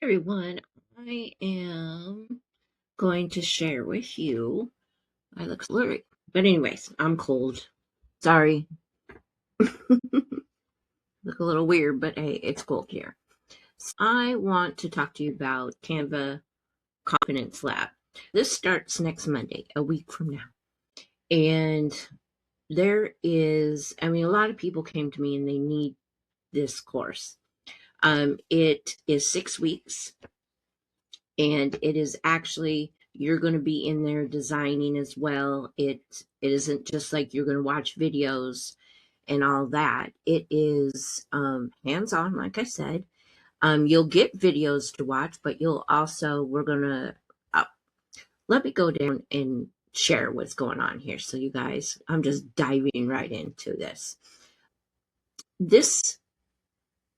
Everyone, I am going to share with you. I look blurry, but anyways, I'm cold. Sorry, look a little weird, but hey, it's cold here. So I want to talk to you about Canva Confidence Lab. This starts next Monday, a week from now, and a lot of people came to me and they need this course. It is 6 weeks, and it is actually you're going to be in there designing as well. It isn't just like you're going to watch videos and all that. It is hands-on, like I said. You'll get videos to watch, but we're going to let me go down and share what's going on here. So you guys, I'm just diving right into this. This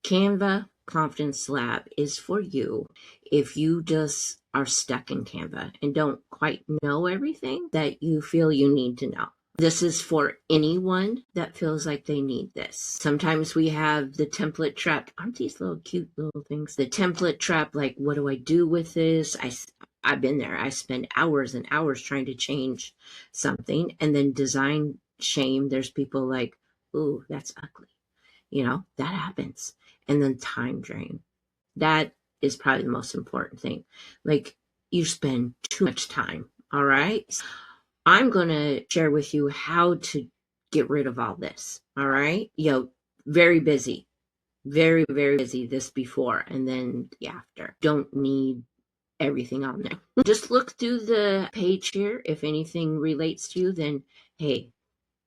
Canva Confidence Lab is for you if you just are stuck in Canva and don't quite know everything that you feel you need to know. This is for anyone that feels like they need this. Sometimes we have the template trap. Aren't these little cute little things? The template trap, like, what do I do with this? I've been there. I spend hours and hours trying to change something, and then design shame. There's people like, ooh, that's ugly. That happens. And then time drain. That is probably the most important thing. Like, you spend too much time. All right. I'm going to share with you how to get rid of all this. All right. Very busy, very, very busy this before and then the after. Don't need everything on there. Just look through the page here. If anything relates to you, then hey,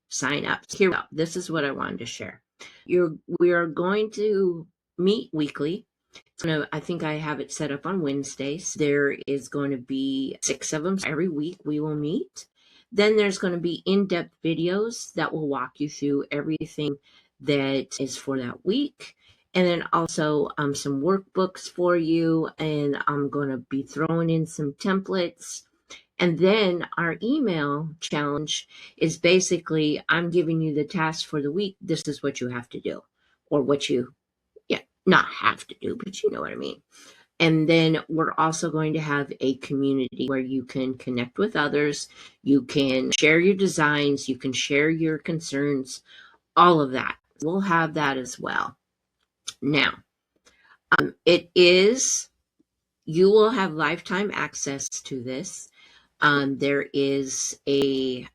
sign up. Here we go. This is what I wanted to share. We are going to meet weekly. I think I have it set up on Wednesdays. There is going to be 6 of them every week we will meet. Then there's going to be in-depth videos that will walk you through everything that is for that week. And then also some workbooks for you. And I'm going to be throwing in some templates. And then our email challenge is basically, I'm giving you the task for the week. This is what you have to do, or what you, not have to do, but you know what I mean. And then we're also going to have a community where you can connect with others. You can share your designs. You can share your concerns, all of that. We'll have that as well. Now, you will have lifetime access to this. There is it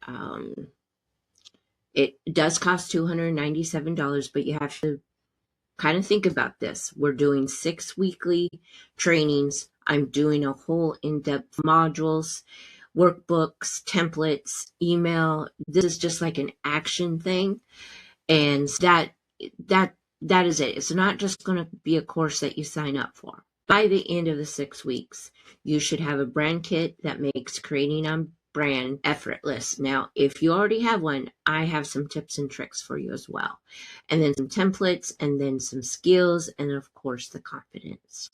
does cost $297, but you have to kind of think about this. We're doing 6 weekly trainings. I'm doing a whole in-depth modules, workbooks, templates, email. This is just like an action thing. And that is it. It's not just going to be a course that you sign up for. By the end of the 6 weeks, you should have a brand kit that makes creating a brand effortless. Now, if you already have one, I have some tips and tricks for you as well. And then some templates, and then some skills, and of course the confidence.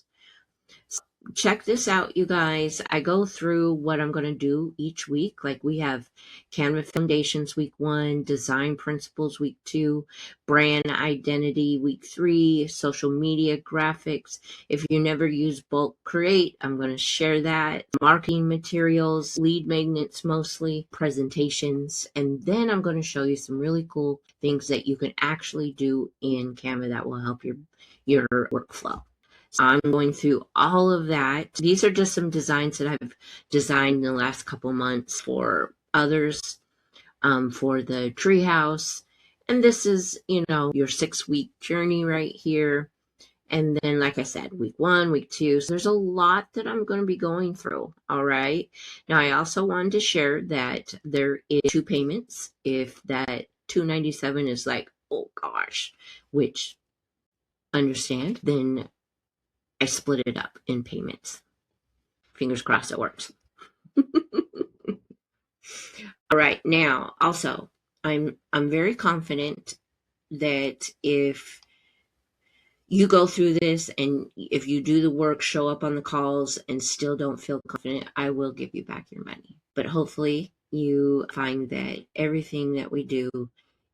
So check this out, you guys. I go through what I'm going to do each week. Like, we have Canva Foundations week 1, Design Principles week 2, Brand Identity week 3, Social Media Graphics. If you never use Bulk Create, I'm going to share that. Marketing materials, lead magnets mostly, presentations, and then I'm going to show you some really cool things that you can actually do in Canva that will help your workflow. I'm going through all of that. These are just some designs that I've designed in the last couple months for others, for the treehouse. And this is, your 6-week journey right here. And then, like I said, week 1, week 2. So there's a lot that I'm going to be going through. All right. Now, I also wanted to share that there is 2 payments. If that $297 is like, oh gosh, which understand, then I split it up in payments. Fingers crossed it works. All right. Now, also, I'm very confident that if you go through this and if you do the work, show up on the calls, and still don't feel confident, I will give you back your money. But hopefully you find that everything that we do,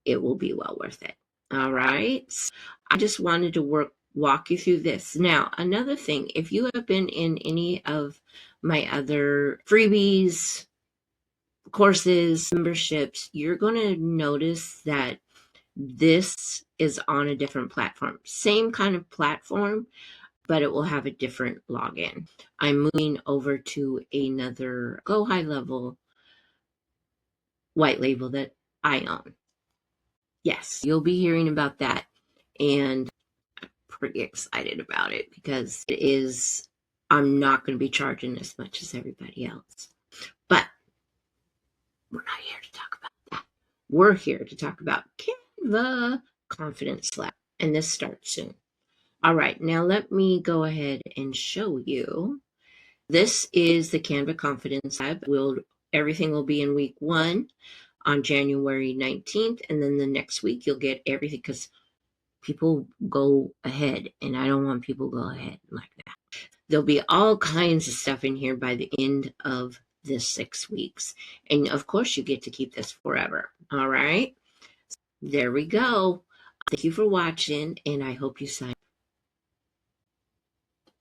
it will be well worth it. All right. I just wanted to work walk you through this. Now, another thing, if you have been in any of my other freebies, courses, memberships, you're going to notice that this is on a different platform. Same kind of platform, but it will have a different login. I'm moving over to another Go High Level white label that I own. Yes, you'll be hearing about that. And I'm pretty excited about it because it is, I'm not going to be charging as much as everybody else. But we're not here to talk about that. We're here to talk about Canva Confidence Lab. And this starts soon. All right, now let me go ahead and show you. This is the Canva Confidence Lab. Everything will be in week 1 on January 19th. And then the next week you'll get everything because people go ahead. And I don't want people to go ahead like that. There'll be all kinds of stuff in here by the end of this 6 weeks. And of course, you get to keep this forever. All right. There we go. Thank you for watching, and I hope you sign